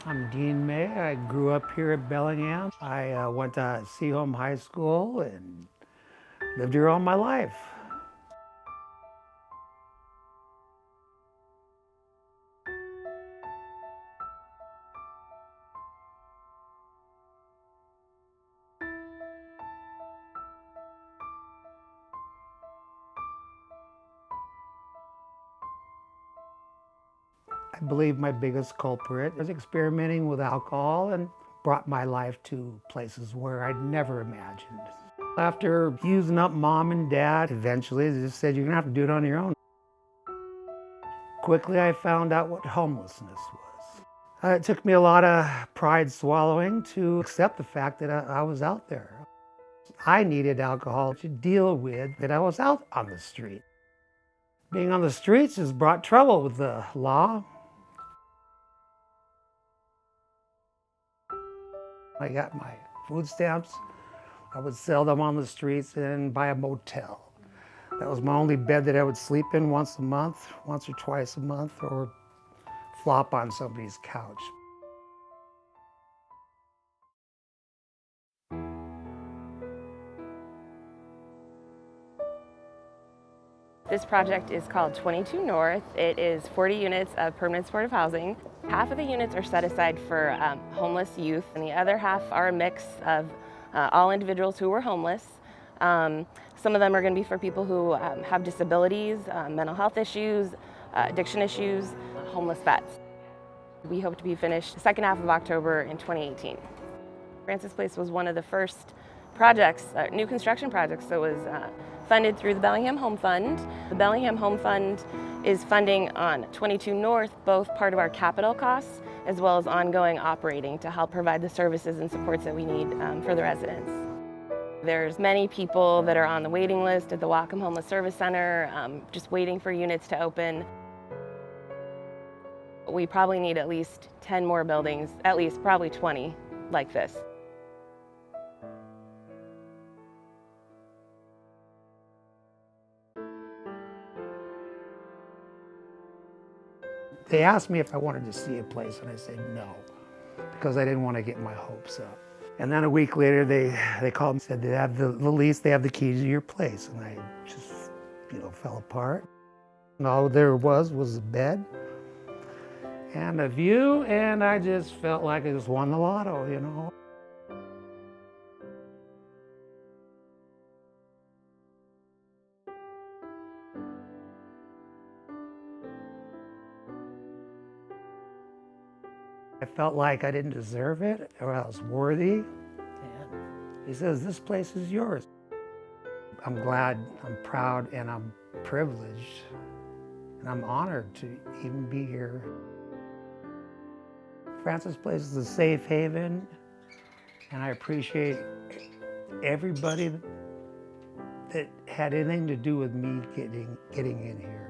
I'm Dean May. I grew up here at Bellingham. I went to Seaholm High School and lived here all my life. I believe my biggest culprit was experimenting with alcohol and brought my life to places where I'd never imagined. After using up mom and dad, eventually they just said, you're gonna have to do it on your own. Quickly, I found out what homelessness was. It took me a lot of pride swallowing to accept the fact that I was out there. I needed alcohol to deal with that I was out on the street. Being on the streets has brought trouble with the law. I got my food stamps. I would sell them on the streets and buy a motel. That was my only bed that I would sleep in once a month, once or twice a month, or flop on somebody's couch. This project is called 22 North. It is 40 units of permanent supportive housing. Half of the units are set aside for homeless youth, and the other half are a mix of all individuals who were homeless. Some of them are going to be for people who have disabilities, mental health issues, addiction issues, homeless vets. We hope to be finished the second half of October in 2018. Francis Place was one of the first projects, new construction projects that was funded through the Bellingham Home Fund. The Bellingham Home Fund is funding on 22 North, both part of our capital costs as well as ongoing operating to help provide the services and supports that we need for the residents. There's many people that are on the waiting list at the Whatcom Homeless Service Center, just waiting for units to open. We probably need at least 10 more buildings, at least probably 20 like this. They asked me if I wanted to see a place, and I said no, because I didn't want to get my hopes up. And then a week later, they called and said they have the lease, they have the keys to your place, and I just, fell apart. And all there was a bed and a view, and I just felt like I just won the lotto, I felt like I didn't deserve it, or I was worthy. And he says, this place is yours. I'm glad, I'm proud, and I'm privileged, and I'm honored to even be here. Francis Place is a safe haven, and I appreciate everybody that had anything to do with me getting in here.